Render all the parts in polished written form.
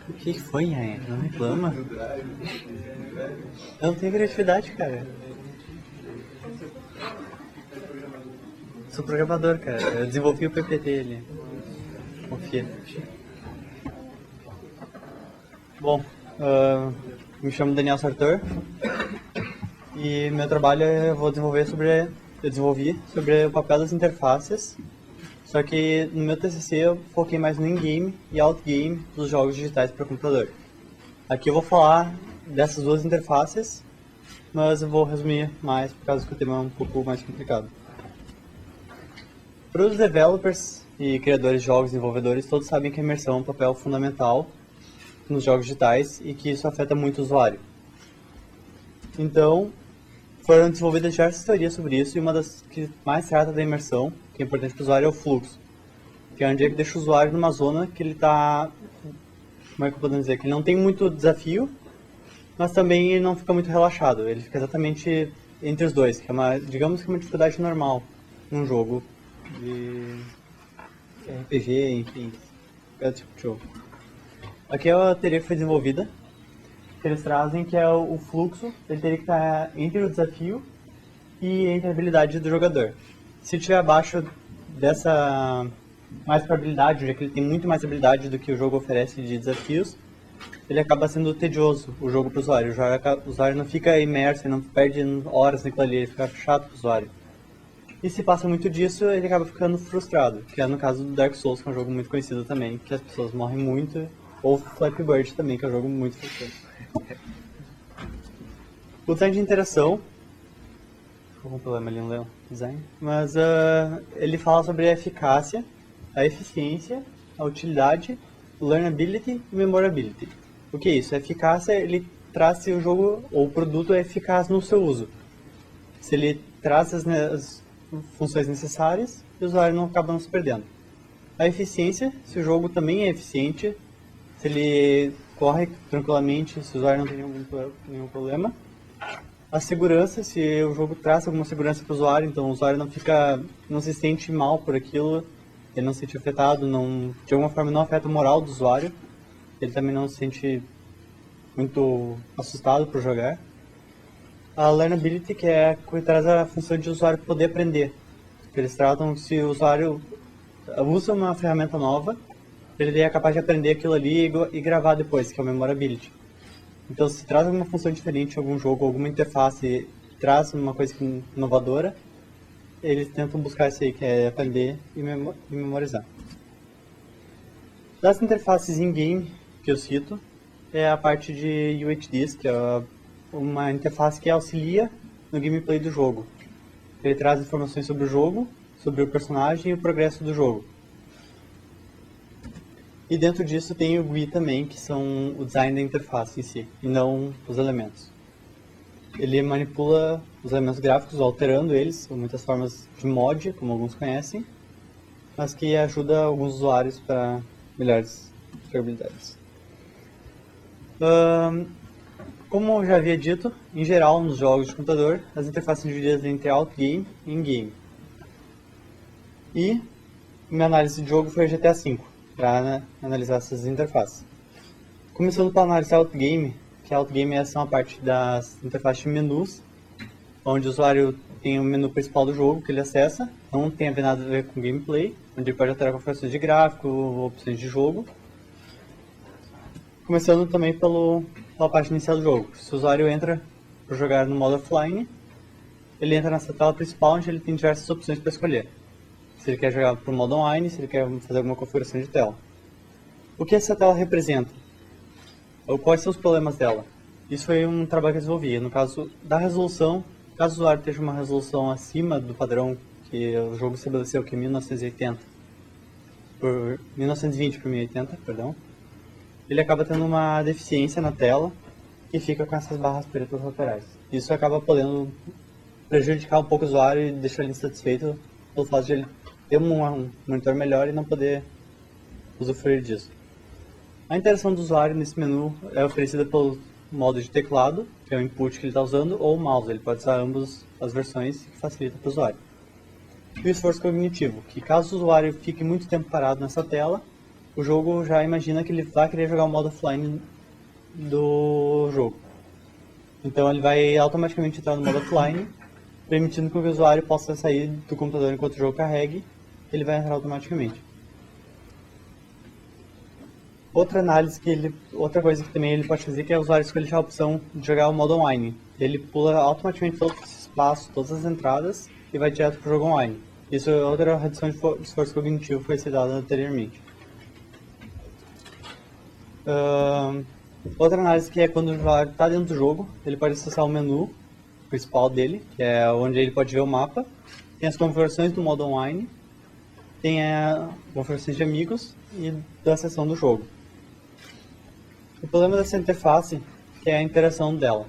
O que foi, Nhaia? Não reclama? Eu não tenho criatividade, cara. Sou programador, cara. Eu desenvolvi o PPT ali. Confia. Bom, me chamo Daniel Sartor e meu trabalho eu desenvolvi sobre o papel das interfaces, só que no meu TCC eu foquei mais no in-game e out-game dos jogos digitais para computador. Aqui eu vou falar dessas duas interfaces, mas eu vou resumir mais por causa que o tema é um pouco mais complicado. Para os developers e criadores de jogos, desenvolvedores, todos sabem que a imersão é um papel fundamental nos jogos digitais e que isso afeta muito o usuário. Então, foram desenvolvidas diversas teorias sobre isso e uma das que mais trata da imersão, que é importante para o usuário, é o fluxo, que é onde ele deixa o usuário numa zona que ele está, como é que eu posso dizer, que ele não tem muito desafio, mas também ele não fica muito relaxado, ele fica exatamente entre os dois, que é digamos que uma dificuldade normal num jogo de RPG, enfim, qualquer tipo de jogo. Aqui é a teoria que foi desenvolvida, que eles trazem, que é o fluxo, ele teria que estar entre o desafio e entre a habilidade do jogador. Se estiver abaixo dessa mais probabilidade, já que ele tem muito mais habilidade do que o jogo oferece de desafios, ele acaba sendo tedioso, o jogo para o usuário. O usuário não fica imerso, ele não perde horas naquilo ali, ele fica chato para o usuário. E se passa muito disso, ele acaba ficando frustrado, que é no caso do Dark Souls, que é um jogo muito conhecido também, que as pessoas morrem muito, ou Flappy Bird também, que é um jogo muito frustrante. O design de interação, algum problema ali no design, mas ele fala sobre a eficácia, a eficiência, a utilidade, learnability e memorability. O que é isso? A eficácia, ele traz se o jogo ou o produto é eficaz no seu uso. Se ele traz as funções necessárias, o usuário não acaba não se perdendo. A eficiência, se o jogo também é eficiente, se ele corre tranquilamente, se o usuário não tem nenhum problema. A segurança, se o jogo traz alguma segurança para o usuário, então o usuário não se sente mal por aquilo, ele não se sente afetado, de alguma forma não afeta o moral do usuário, ele também não se sente muito assustado por jogar. A learnability, que é que traz a função de o usuário poder aprender. Eles tratam se o usuário usa uma ferramenta nova, ele é capaz de aprender aquilo ali e gravar depois, que é o memorability. Então, se traz alguma função diferente em algum jogo, alguma interface, traz uma coisa inovadora, eles tentam buscar isso aí, que é aprender e memorizar. Das interfaces in-game que eu cito, é a parte de UHDs, que é uma interface que auxilia no gameplay do jogo. Ele traz informações sobre o jogo, sobre o personagem e o progresso do jogo. E dentro disso tem o GUI também, que são o design da interface em si, e não os elementos. Ele manipula os elementos gráficos, alterando eles, com muitas formas de mod, como alguns conhecem, mas que ajuda alguns usuários para melhores jogabilidades. Como eu já havia dito, em geral nos jogos de computador, as interfaces são divididas entre out-game e in-game. E minha análise de jogo foi o GTA V, para analisar essas interfaces. Começando pela análise out-game, que out-game são a parte das interfaces de menus, onde o usuário tem o menu principal do jogo que ele acessa, não tem nada a ver com gameplay, onde ele pode alterar configurações de gráfico, opções de jogo. Começando também pela parte inicial do jogo. Se o usuário entra para jogar no modo offline, ele entra nessa tela principal onde ele tem diversas opções para escolher. Se ele quer jogar por modo online, se ele quer fazer alguma configuração de tela. O que essa tela representa? Ou quais são os problemas dela? Isso foi um trabalho que eu desenvolvi. No caso da resolução, caso o usuário esteja uma resolução acima do padrão que o jogo estabeleceu, que é 1920 por 1080, perdão, ele acaba tendo uma deficiência na tela e fica com essas barras pretas laterais. Isso acaba podendo prejudicar um pouco o usuário e deixar ele insatisfeito pelo fato de ele ter um monitor melhor e não poder usufruir disso. A interação do usuário nesse menu é oferecida pelo modo de teclado, que é o input que ele está usando, ou o mouse. Ele pode usar ambas as versões, que facilita para o usuário. E o esforço cognitivo, que caso o usuário fique muito tempo parado nessa tela, o jogo já imagina que ele vai querer jogar o modo offline do jogo. Então ele vai automaticamente entrar no modo offline, permitindo que o usuário possa sair do computador enquanto o jogo carregue, ele vai entrar automaticamente. Outra coisa que também ele pode fazer que é o usuário escolher a opção de jogar o modo online. Ele pula automaticamente todos os espaços, todas as entradas e vai direto para o jogo online. Isso é outra redução de esforço cognitivo que foi citada anteriormente. Outra análise que é quando o usuário está dentro do jogo, ele pode acessar o menu principal dele, que é onde ele pode ver o mapa, tem as configurações do modo online, tem as configurações de amigos e da seção do jogo. O problema dessa interface é a interação dela.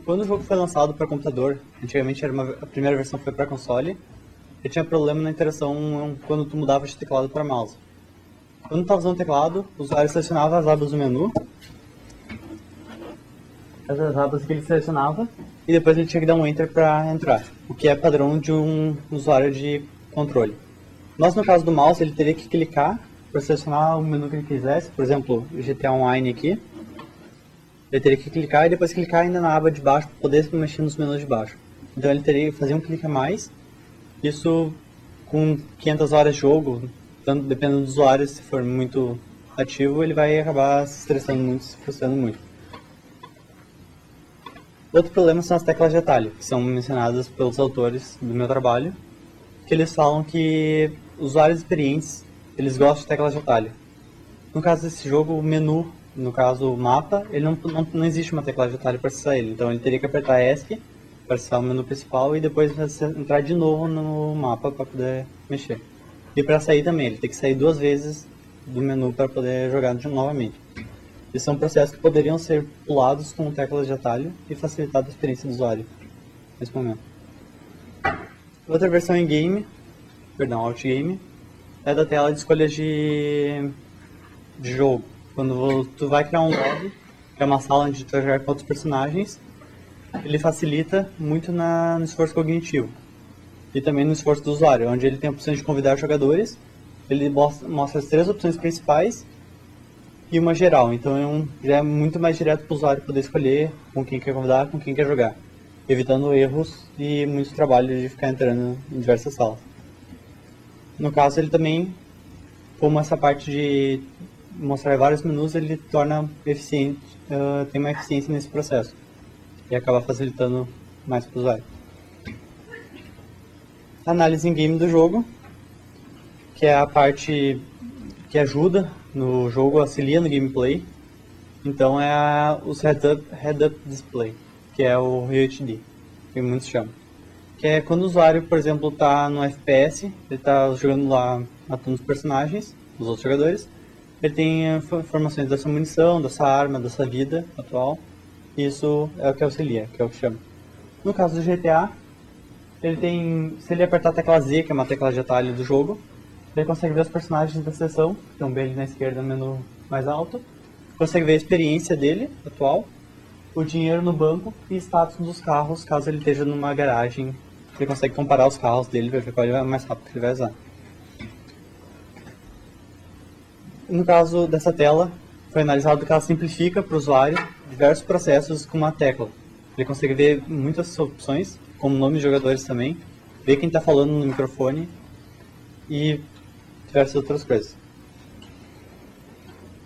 Quando o jogo foi lançado para computador, antigamente a primeira versão foi para console, ele tinha problema na interação quando tu mudava de teclado para mouse. Quando estava usando o teclado, o usuário selecionava as abas do menu, as abas que ele selecionava, e depois ele tinha que dar um Enter para entrar, o que é padrão de um usuário de controle. Mas no caso do mouse, ele teria que clicar para selecionar o menu que ele quisesse, por exemplo, o GTA Online aqui. Ele teria que clicar e depois clicar ainda na aba de baixo para poder mexer nos menus de baixo. Então ele teria que fazer um clique a mais, isso com 500 horas de jogo, tanto dependendo do usuário, se for muito ativo, ele vai acabar se estressando muito, se frustrando muito. Outro problema são as teclas de atalho, que são mencionadas pelos autores do meu trabalho, que eles falam que usuários experientes, eles gostam de teclas de atalho. No caso desse jogo, o menu, no caso o mapa, ele não existe uma tecla de atalho para acessar ele, então ele teria que apertar ESC para acessar o menu principal e depois entrar de novo no mapa para poder mexer. E para sair também, ele tem que sair 2 vezes do menu para poder jogar novamente. Esses são processos que poderiam ser pulados com teclas de atalho e facilitar a experiência do usuário nesse momento. Outra versão em game, Outgame, é da tela de escolhas de jogo. Quando tu vai criar um lobby, que é uma sala onde tu vai jogar com outros personagens, ele facilita muito no esforço cognitivo e também no esforço do usuário, onde ele tem a opção de convidar jogadores, ele mostra as 3 opções principais e uma geral, então já é muito mais direto para o usuário poder escolher com quem quer convidar, com quem quer jogar, evitando erros e muito trabalho de ficar entrando em diversas salas. No caso, ele também, como essa parte de mostrar vários menus, ele torna eficiente, tem uma eficiência nesse processo e acaba facilitando mais para o usuário. Análise em game do jogo, que é a parte que ajuda no jogo, auxilia no gameplay. Então é os head-up display, que é o HUD, que muitos chamam. Que é quando o usuário, por exemplo, está no FPS, ele está jogando lá, matando os personagens, os outros jogadores, ele tem informações da sua munição, da sua arma, da sua vida atual. Isso é o que auxilia, que é o que chama. No caso do GTA, ele tem, se ele apertar a tecla Z, que é uma tecla de atalho do jogo, ele consegue ver os personagens da seção, que estão bem ali na esquerda no menu mais alto, consegue ver a experiência dele, atual, o dinheiro no banco e status dos carros, caso ele esteja numa garagem. Ele consegue comparar os carros dele para ver qual é o mais rápido que ele vai usar. No caso dessa tela, foi analisado que ela simplifica para o usuário diversos processos com uma tecla. Ele consegue ver muitas opções, como nome de jogadores também, ver quem está falando no microfone e diversas outras coisas.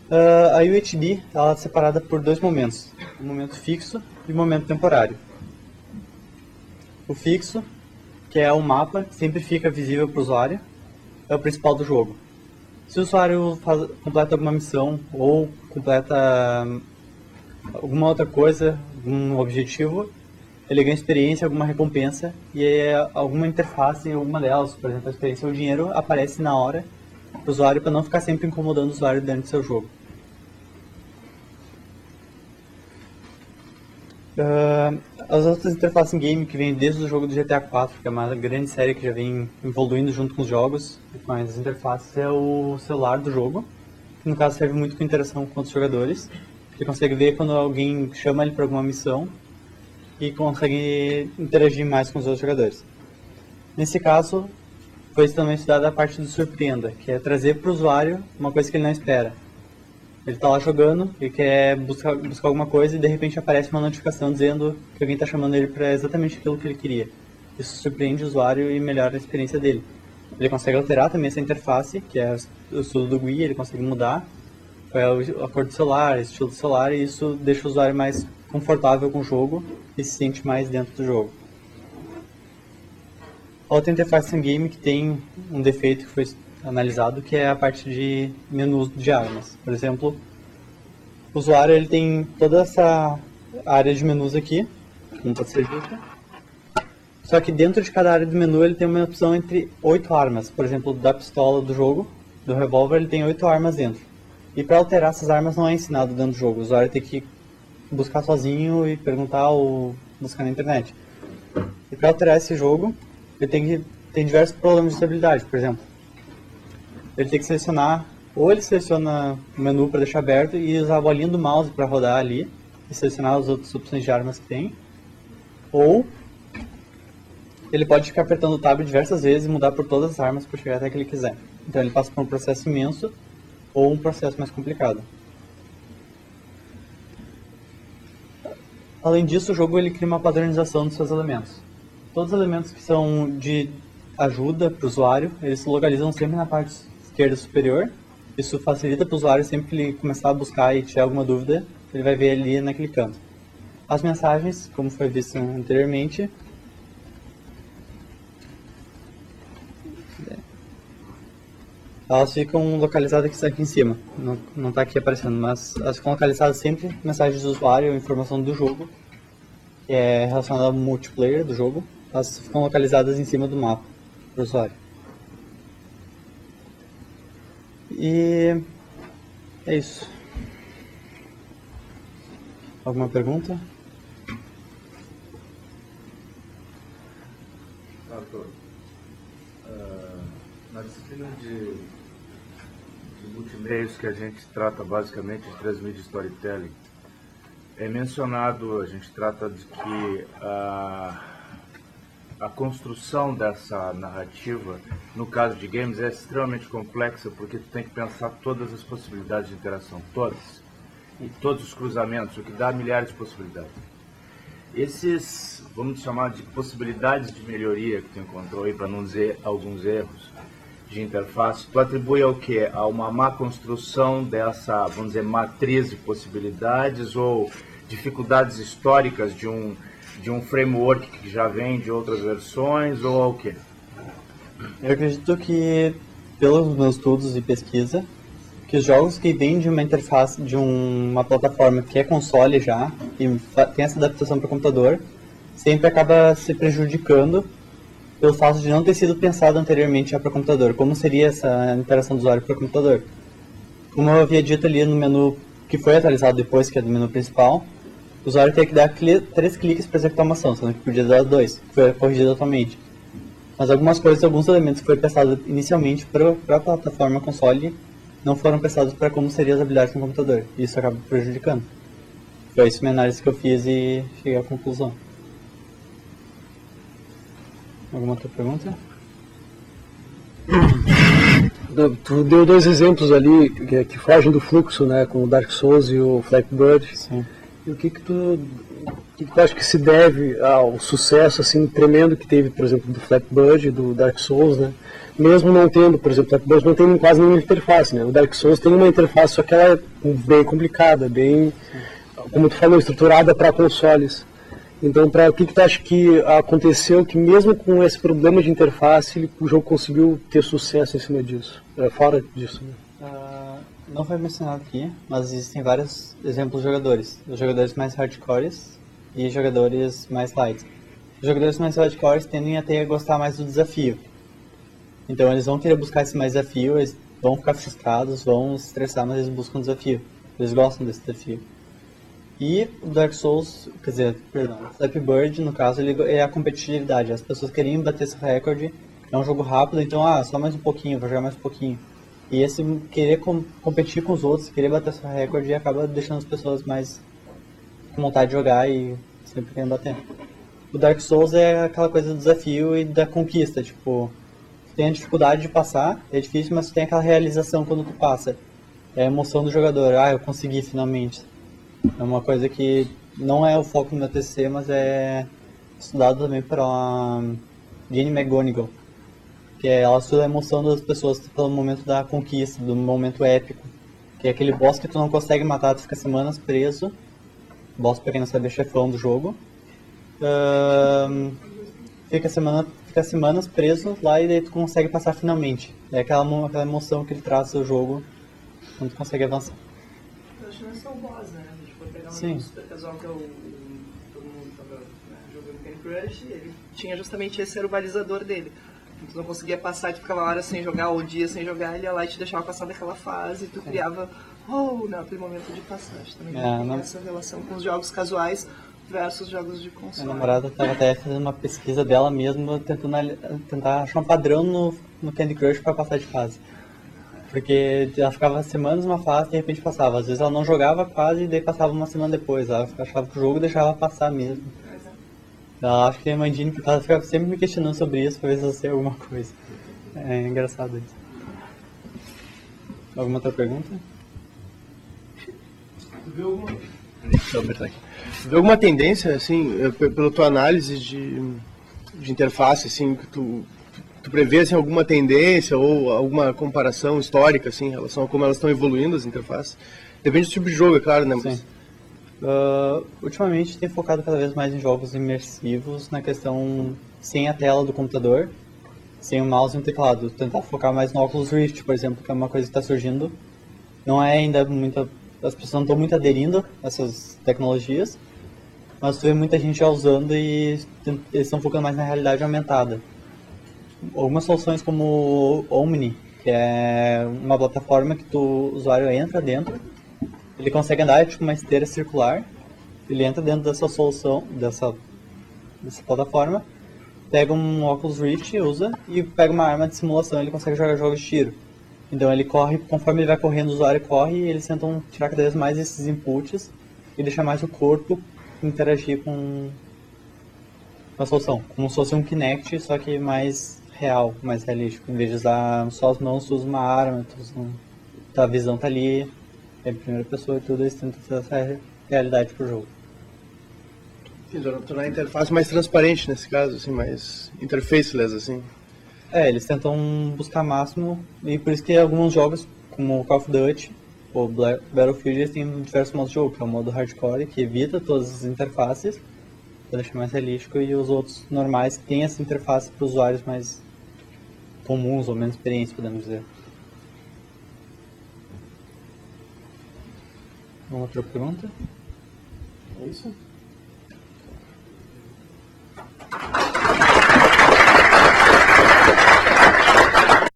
A UHD ela é separada por 2 momentos, um momento fixo e um momento temporário. O fixo, que é o mapa, que sempre fica visível para o usuário, é o principal do jogo. Se o usuário completa alguma missão ou completa alguma outra coisa, algum objetivo, ele ganha experiência, alguma recompensa e alguma interface, alguma delas, por exemplo, a experiência ou o dinheiro, aparece na hora para o usuário para não ficar sempre incomodando o usuário dentro do seu jogo. As outras interfaces em game que vêm desde o jogo do GTA 4, que é uma grande série que já vem evoluindo junto com os jogos, mas as interfaces é o celular do jogo, que no caso serve muito com interação com os jogadores. Ele consegue ver quando alguém chama ele para alguma missão e consegue interagir mais com os outros jogadores. Nesse caso, foi também estudada a parte do surpreenda, que é trazer para o usuário uma coisa que ele não espera. Ele está lá jogando e quer buscar alguma coisa e de repente aparece uma notificação dizendo que alguém está chamando ele para exatamente aquilo que ele queria. Isso surpreende o usuário e melhora a experiência dele. Ele consegue alterar também essa interface, que é o estudo do GUI, ele consegue mudar qual é a cor do celular, o estilo do celular, e isso deixa o usuário mais confortável com o jogo e se sente mais dentro do jogo. Outra interface em game que tem um defeito que foi analisado, que é a parte de menus de armas. Por exemplo, o usuário ele tem toda essa área de menus aqui, como pode ser visto. Só que dentro de cada área do menu ele tem uma opção entre 8 armas. Por exemplo, da pistola do jogo, do revólver, ele tem 8 armas dentro. E para alterar essas armas não é ensinado dentro do jogo. O usuário tem que buscar sozinho e perguntar ou buscar na internet. E para alterar esse jogo, ele tem diversos problemas de usabilidade. Por exemplo, ele tem que selecionar, ou ele seleciona o menu para deixar aberto e usar a bolinha do mouse para rodar ali e selecionar as outras opções de armas que tem, ou ele pode ficar apertando o tab diversas vezes e mudar por todas as armas para chegar até que ele quiser. Então ele passa por um processo imenso ou um processo mais complicado. Além disso, o jogo ele cria uma padronização dos seus elementos. Todos os elementos que são de ajuda para o usuário, eles se localizam sempre na parte esquerda superior. Isso facilita para o usuário sempre que ele começar a buscar e tiver alguma dúvida, ele vai ver ali naquele canto. As mensagens, como foi visto anteriormente, elas ficam localizadas aqui em cima, não está aqui aparecendo, mas elas ficam localizadas sempre mensagens do usuário, informação do jogo, que é relacionada ao multiplayer do jogo, elas ficam localizadas em cima do mapa do usuário. E é isso. Alguma pergunta? Arthur, na disciplina de multimeios que a gente trata basicamente de transmídia e storytelling, é mencionado, a gente trata de que a construção dessa narrativa, no caso de games, é extremamente complexa, porque tu tem que pensar todas as possibilidades de interação, todas, e todos os cruzamentos, o que dá milhares de possibilidades. Esses, vamos chamar de possibilidades de melhoria que tu encontrou aí, para não dizer alguns erros de interface, tu atribui ao quê? A uma má construção dessa, vamos dizer, matriz de possibilidades ou dificuldades históricas de um framework que já vem de outras versões, ou ao quê? Eu acredito que, pelos meus estudos e pesquisa, que os jogos que vêm de uma interface, de uma plataforma que é console já, e tem essa adaptação para computador, sempre acaba se prejudicando pelo fato de não ter sido pensado anteriormente já para computador. Como seria essa interação do usuário para computador? Como eu havia dito ali no menu que foi atualizado depois, que é do menu principal, o usuário tem que dar 3 cliques para executar uma ação, sendo que podia dar 2, que foi corrigido atualmente. Mas algumas coisas, alguns elementos que foram pensados inicialmente para a plataforma console não foram pensados para como seriam as habilidades no computador. E isso acaba prejudicando. Foi isso minha análise que eu fiz e cheguei à conclusão. Alguma outra pergunta? Tu deu 2 exemplos ali que fogem do fluxo, né, com o Dark Souls e o Flappy Bird. Sim. E o que tu acha que se deve ao sucesso assim tremendo que teve, por exemplo, do Flappy Bird e do Dark Souls, né? Mesmo não tendo, por exemplo, o Flappy Bird não tem quase nenhuma interface, né? O Dark Souls tem uma interface, só que ela é bem complicada, bem, como tu falou, estruturada para consoles. Então, o que tu acha que aconteceu que mesmo com esse problema de interface, o jogo conseguiu ter sucesso em cima disso, fora disso, né? Não foi mencionado aqui, mas existem vários exemplos de jogadores. Os jogadores mais hardcores e jogadores mais light. Os jogadores mais hardcores tendem a gostar mais do desafio. Então eles vão querer buscar esse mais desafio, eles vão ficar frustrados, vão se estressar, mas eles buscam o desafio. Eles gostam desse desafio. E o Dark Souls, quer dizer, perdão, o Flappy Bird, no caso, ele é a competitividade. As pessoas queriam bater esse recorde, é um jogo rápido, então, só mais um pouquinho, vou jogar mais um pouquinho. E esse querer competir com os outros, querer bater esse recorde, acaba deixando as pessoas mais com vontade de jogar e sempre querendo bater. O Dark Souls é aquela coisa do desafio e da conquista, tipo, tem a dificuldade de passar, é difícil, mas tu tem aquela realização quando tu passa. É a emoção do jogador, eu consegui finalmente. É uma coisa que não é o foco do meu TCC, mas é estudado também pela Jane McGonigal, que ela estuda a emoção das pessoas pelo momento da conquista, do momento épico, que é aquele boss que tu não consegue matar, tu fica semanas preso, boss pra quem não sabe é chefão do jogo, fica semanas preso lá e daí tu consegue passar finalmente. É aquela emoção que ele traz do jogo quando tu consegue avançar. Eu acho que não é só o boss, né? A gente pode pegar um Sim. jogo super casual que é todo mundo tava, né, jogando Candy Crush, e ele tinha justamente esse era o balizador dele. Tu não conseguia passar, tu ficava horas sem jogar, ou dias sem jogar, ele ia lá e te deixava passar daquela fase, e tu criava, naquele momento de passagem. Também tem essa relação com os jogos casuais versus jogos de Minha console. namorada estava até fazendo uma pesquisa dela mesma, tentar achar um padrão no Candy Crush para passar de fase. Porque ela ficava semanas numa fase e de repente passava. Às vezes ela não jogava quase e daí passava uma semana depois. Ela achava que o jogo deixava passar mesmo. Ela acho que tem uma engine porque ela ficava sempre me questionando sobre isso pra ver se eu sei alguma coisa. É engraçado isso. Alguma outra pergunta? Vê alguma tendência, assim, pela tua análise de interface, assim, que tu prevê, assim, alguma tendência ou alguma comparação histórica, assim, em relação a como elas estão evoluindo, as interfaces? Depende do tipo de jogo, é claro, né? Sim. Ultimamente tem focado cada vez mais em jogos imersivos, na questão sem a tela do computador, sem o mouse e um teclado. Tentar focar mais no Oculus Rift, por exemplo, que é uma coisa que está surgindo. Não é ainda as pessoas não estão muito aderindo a essas tecnologias, mas tu vê muita gente já usando e eles estão focando mais na realidade aumentada. Algumas soluções como o Omni, que é uma plataforma que o usuário entra dentro, ele consegue andar tipo uma esteira circular, ele entra dentro dessa solução, dessa plataforma, pega um Oculus Rift, usa e pega uma arma de simulação, ele consegue jogar jogos de tiro. Então ele corre, conforme ele vai correndo, o usuário corre e eles tentam tirar cada vez mais esses inputs e deixar mais o corpo interagir com a solução. Como se fosse um Kinect, só que mais real, mais realístico. Em vez de usar só as mãos, tu usa uma arma, a visão tá ali, é em primeira pessoa e tudo, eles tentam fazer essa realidade pro jogo. Tornar a interface mais transparente nesse caso, assim, mais interfaceless, assim. Eles tentam buscar máximo, e por isso que alguns jogos, como Call of Duty ou Battlefield, eles têm diversos modos de jogo, que é o modo hardcore, que evita todas as interfaces, para deixar mais realístico, e os outros normais que têm essa interface para usuários mais comuns ou menos experientes, podemos dizer. Uma outra pergunta? É isso?